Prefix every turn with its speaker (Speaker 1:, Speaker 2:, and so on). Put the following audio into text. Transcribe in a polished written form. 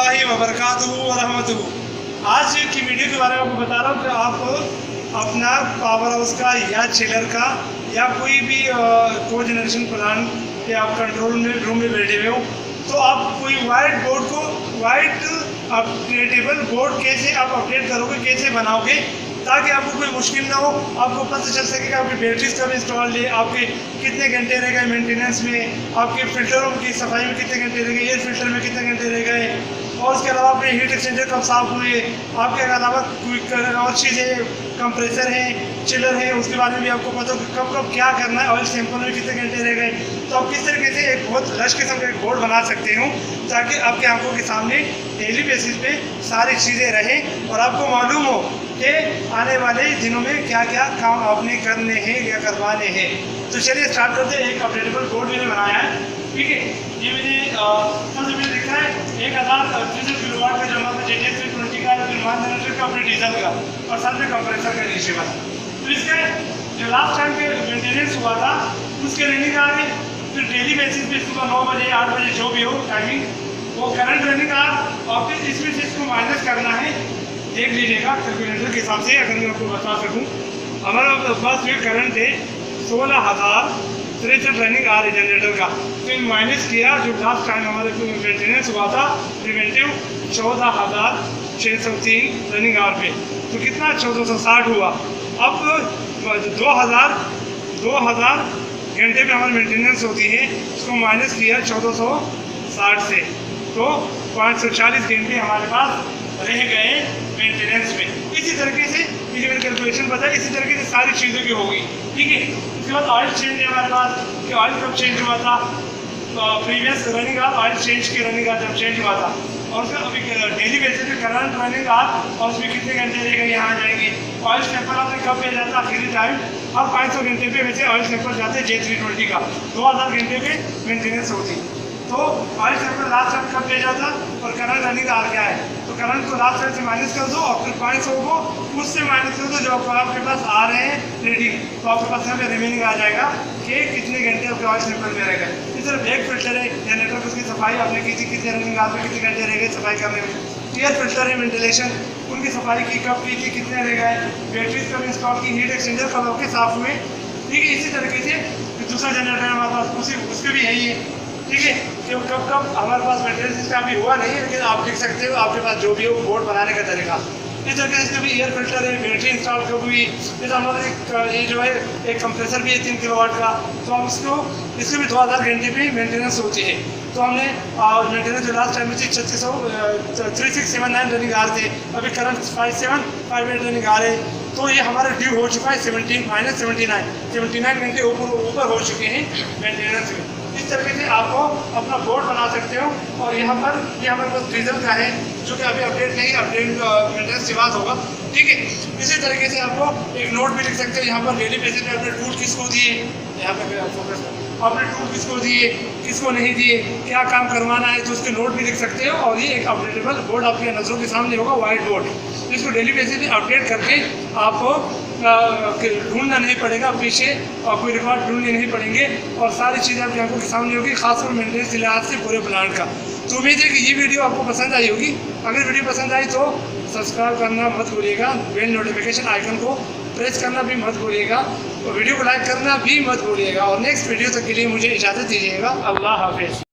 Speaker 1: वरहमतुल्लाहि वबरकातुहू व रहमतुहू। आज की वीडियो के बारे में आपको बता रहा हूँ कि आप अपना पावर हाउस का या चिलर का या कोई भी को जनरेशन प्लांट के आप कंट्रोल रूम में बैठे हुए हो, तो आप कोई वाइट बोर्ड को वाइट अपडेटेबल बोर्ड कैसे आप अपडेट करोगे, कैसे बनाओगे ताकि आपको कोई मुश्किल ना हो। आपको पता चल सकेगा आपकी बैटरीज कब इंस्टॉल है, आपके कितने घंटे रह गए मेंटेनेंस में, आपके फिल्टरों की सफाई में कितने घंटे रह गए, एयर फिल्टर में कितने घंटे रह गए, और उसके अलावा आपके हीट एक्सचेंजर कब साफ़ हुए, आपके अलावा कोई और चीज़ें कंप्रेसर हैं, चिलर है, उसके बारे में भी आपको पता हो कब कब क्या करना है, ऑयल सैंपल में कितने घंटे रह गए। तो आप किस तरीके से एक बहुत लश किस्म का एक बोर्ड बना सकते हो ताकि आपकी आंखों के सामने डेली बेसिस पे सारी चीज़ें रहें और आपको मालूम हो कि आने वाले दिनों में क्या क्या काम आपने करने हैं या करवाने हैं। तो चलिए स्टार्ट करते हैं। एक अपडेटेबल बोर्ड मैंने बनाया है, ठीक है। ये मैंने सबसे पहले लिखा है 1030 किलोवाट का जो हमारा JTS 320 का निर्माण जनरेटर का अपने डीजल का और साथ में कंप्रेसर का नीचे वाला। तो इसका जो लास्ट टाइम के मेंटेनेंस हुआ था उसके रनिंग आ रहे, फिर डेली बेसिस पे सुबह 9 बजे 8 बजे जो भी हो टाइमिंग, वो करंट रनिंग आ, और फिर इसमें से इसको माइनस करना है। देख लीजिएगा कैलकुलेटर के हिसाब से, अगर मैं आपको बता सकूँ हमारा पास जो करंट है 16,063 रनिंग आ रही जनरेटर का। तो माइनस किया जो लास्ट टाइम हमारे मेंटेनेंस हुआ था प्रिवेंटिव 14,603 रनिंग आवर पे, तो कितना 1460 हुआ। अब 2000 घंटे पे हमारी मेंटेनेंस होती है, उसको माइनस किया 1460 से, तो 540 घंटे हमारे पास रह गए मेंटेनेंस में। इसी तरीके से ये मैंने कैलकुलेशन बताया, इसी तरीके से सारी चीज़ों की होगी, ठीक है। उसके बाद ऑयल चेंज है हमारे पास कि ऑयल कब चेंज हुआ था, previous running hour oil change की रनिंग आर जब चेंज हुआ था, और उसका अभी डेली बेसिस पे करंट रनिंग आर और उसमें कितने घंटे रह गए यहाँ जाएंगे। ऑयल सैंपल आपने कब भेजा था फ्री टाइम, अब 500 घंटे पे वैसे ऑयल सैंपल जाते हैं J320 का 2000 घंटे पे मेंटेनेंस होती। तो ऑयल सैंपल लास्ट टाइम कब भेजा था और करंट रनिंग आर क्या है, तो करंट को लास्ट टाइम से माइनस कर दो और फिर 500 को उससे माइनस कर दो जो आपके पास आ रहे हैं रीडिंग, तो आपके पास यहाँ पे रिमेनिंग आ जाएगा कि कितने घंटे आपके ऑयल सैंपल में रह गए। इस तरह बैक फिल्टर है जनरेटर, उसकी सफाई आपने की थी, कितने रनिंग आर में कितने घंटे रह गए सफाई करने में। एयर फिल्टर है वेंटिलेशन, उनकी सफाई की कब की थी, कितने रह गए, बैटरीज कब इंस्टॉल की, हीट एक्सचेंजर कब आपके साफ हुए, ठीक है। इसी तरीके से दूसरा जनरेटर है हमारे पास, उसके भी यही है, ठीक है। कि कब हमारे पास मेंटेनेंस इसका अभी हुआ नहीं है, लेकिन आप लिख सकते हो आपके पास जो भी हो बोर्ड बनाने का तरीका। इस तरीके से इसका भी एयर फिल्टर है, बैटरी इंस्टॉल कब हुई, जैसे हमारा ये जो है एक कंप्रेसर भी है 3 किलोवाट का, तो हम इसको भी 2000 घंटे पे मेंटेनेंस होती है। तो हमने मेंटेनेंस जो लास्ट टाइम में थी 3679 रनिंग आ रहे थे, अभी करंट 5758 रनिंग आ रहे हैं। तो ये हमारा ड्यू हो चुका है 79 घंटे ऊपर हो चुके हैं मेंटेनेंस में। इस तरीके से आपको अपना बोर्ड बना सकते हो। और यहाँ पर ये हमारे पास डीजल का है जो कि अभी अपडेट नहीं, अपडेट मेंटेनेंस के बाद होगा, ठीक है। इसी तरीके से आपको एक नोट भी लिख सकते हो यहाँ पर डेली बेसिस पे अपने टूल किसको दिए, यहाँ पे फोकस अपने टूल किसको दिए, किसको नहीं दिए, क्या काम करवाना है, तो उसके नोट भी लिख सकते हो। और ये एक अपडेटेबल बोर्ड आपके नज़रों के सामने होगा, वाइट बोर्ड, जिसको डेली बेसिस पे अपडेट करके आपको ढूंढना नहीं पड़ेगा पीछे, और कोई रिकॉर्ड ढूंढने नहीं पड़ेंगे, और सारी चीज़ें आपकी आंखों के सामने होगी, खासकर मेंटेनेंस के लिहाज से पूरे प्लांट का। तो उम्मीद है कि ये वीडियो आपको पसंद आई होगी। अगर वीडियो पसंद आई तो सब्सक्राइब करना मत भूलिएगा, बेल नोटिफिकेशन आइकन को प्रेस करना भी मत भूलिएगा, और वीडियो को लाइक करना भी मत भूलिएगा। और नेक्स्ट वीडियो तक के लिए मुझे इजाज़त दीजिएगा। अल्लाह हाफिज़।